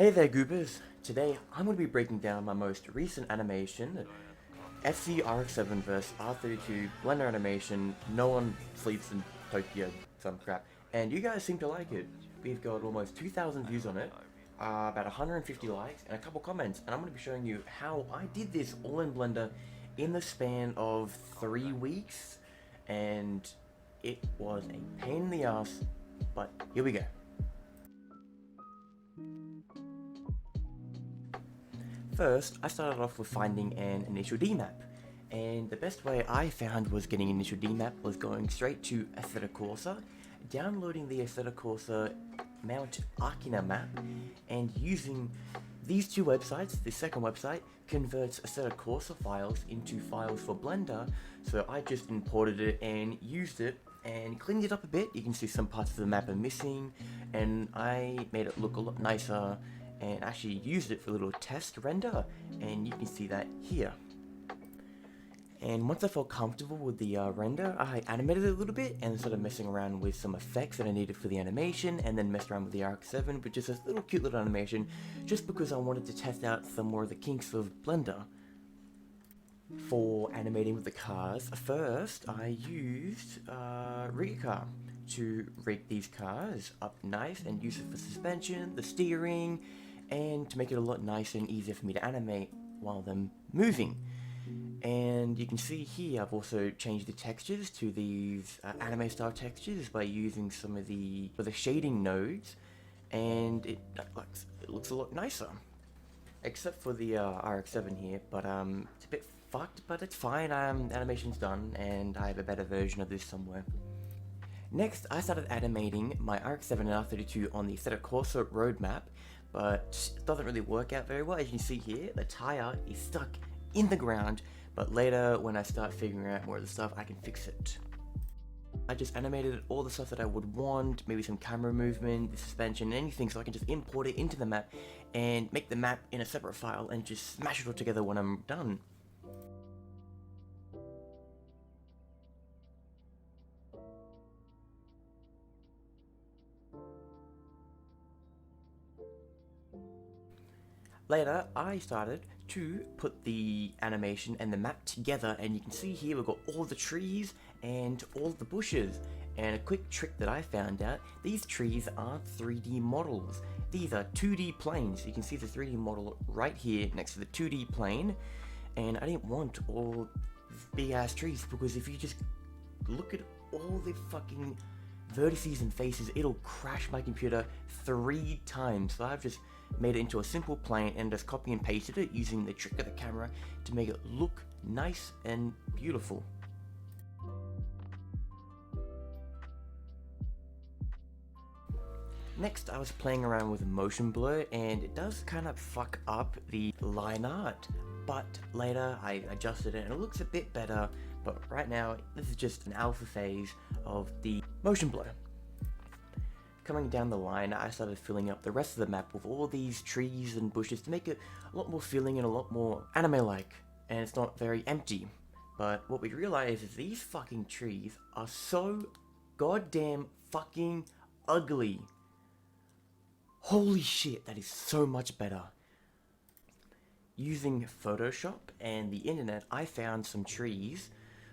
Hey there goobers! Today I'm going to be breaking down my most recent animation, FC Rx7 vs R32 Blender animation, No One Sleeps in Tokyo, some crap. And you guys seem to like it. We've got almost 2,000 views on it, about 150 likes, and a couple comments. And I'm going to be showing you how I did this all in Blender in the span of 3 weeks. And it was a pain in the ass, but here we go. First, I started off with finding an initial D map, and the best way I found was getting initial D map was going straight to Assetto Corsa, downloading the Assetto Corsa Mount Arcina map, and using these two websites. The second website converts Assetto Corsa files into files for Blender, so I just imported it and used it and cleaned it up a bit. You can see some parts of the map are missing, and I made it look a lot nicer and actually used it for a little test render, and you can see that here. And once I felt comfortable with the render, I animated it a little bit and started messing around with some effects that I needed for the animation, and then messed around with the Rx7 with just this little cute little animation, just because I wanted to test out some more of the kinks of Blender. For animating with the cars, first I used Rig Car to rig these cars up nice and use it for suspension, the steering, and to make it a lot nicer and easier for me to animate while them moving. And you can see here I've also changed the textures to these anime style textures by using some of the shading nodes, and it looks a lot nicer. Except for the Rx7 here, but it's a bit fucked, but it's fine. Animation's done, and I have a better version of this somewhere. Next, I started animating my Rx7 and R32 on the Assetto Corsa roadmap, but it doesn't really work out very well. As you can see here, the tire is stuck in the ground, but later when I start figuring out more of the stuff, I can fix it. I just animated all the stuff that I would want, maybe some camera movement, the suspension, anything, so I can just import it into the map and make the map in a separate file and just smash it all together when I'm done. Later, I started to put the animation and the map together, and you can see here we've got all the trees and all the bushes. And a quick trick that I found out, these trees aren't 3D models. These are 2D planes. You can see the 3D model right here next to the 2D plane. And I didn't want all these big ass trees, because if you just look at all the fucking vertices and faces, it'll crash my computer 3 times. So I've just made it into a simple plane and just copy and pasted it using the trick of the camera to make it look nice and beautiful. Next, I was playing around with motion blur, and it does kind of fuck up the line art, but later I adjusted it and it looks a bit better. But right now, this is just an alpha phase of the motion blur. Coming down the line, I started filling up the rest of the map with all these trees and bushes to make it a lot more filling and a lot more anime-like, and it's not very empty. But what we realized is these fucking trees are so goddamn fucking ugly. Holy shit, that is so much better. Using Photoshop and the internet, I found some trees,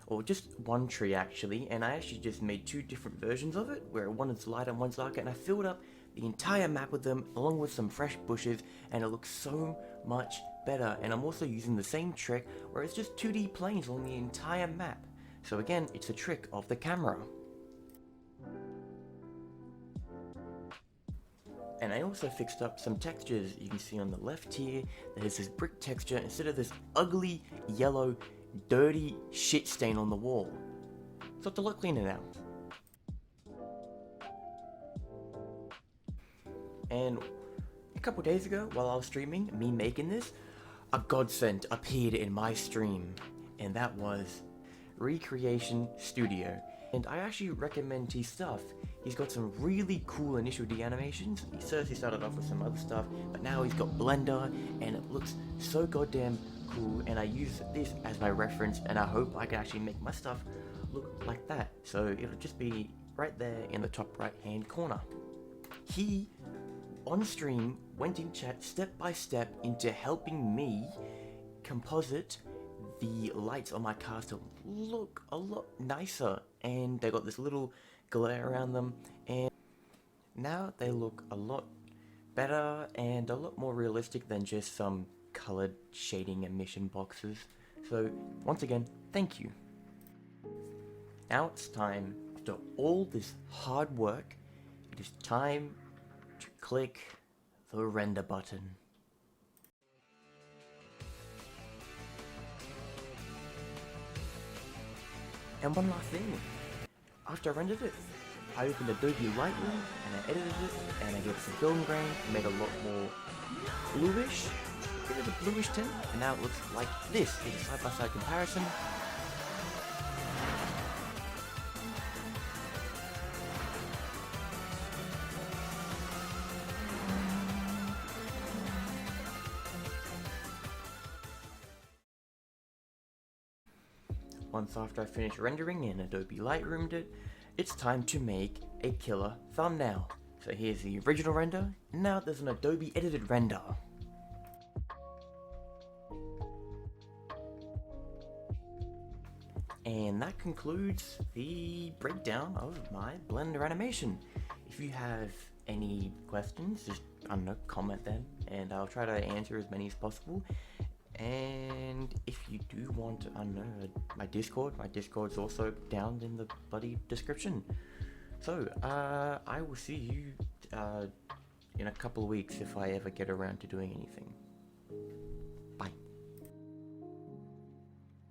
or just one tree actually, and I actually just made 2 different versions of it, where one is lighter and one's darker, and I filled up the entire map with them, along with some fresh bushes, and it looks so much better. And I'm also using the same trick, where it's just 2D planes on the entire map. So again, it's a trick of the camera. And I also fixed up some textures. You can see on the left here, there's this brick texture instead of this ugly, yellow, dirty shit stain on the wall. So it's a lot cleaner now. And a couple days ago, while I was streaming, me making this, a godsend appeared in my stream, and that was Recreation Studio. And I actually recommend his stuff. He's got some really cool initial D animations. He started off with some other stuff, but now he's got Blender, and it looks so goddamn cool, and I use this as my reference, and I hope I can actually make my stuff look like that. So it'll just be right there in the top right hand corner. He on stream went in chat step by step into helping me composite the lights on my cars to look a lot nicer, and they got this little glare around them, and now they look a lot better and a lot more realistic than just some colored shading emission boxes. So once again, thank you. Now it's time, after all this hard work, it is time to click the render button. And one last thing, after I rendered it, I opened Adobe Lightroom and I edited it, and I gave it some film grain, made it a lot more bluish, give it a bluish tint, and now it looks like this. It's a side-by-side comparison. Once after I finished rendering and Adobe Lightroomed it, it's time to make a killer thumbnail. So here's the original render, and now there's an Adobe edited render. And that concludes the breakdown of my Blender animation. If you have any questions, just, I don't know, comment them, and I'll try to answer as many as possible. And if you do want, I don't know, my Discord's also down in the bloody description. So, I will see you in a couple of weeks if I ever get around to doing anything.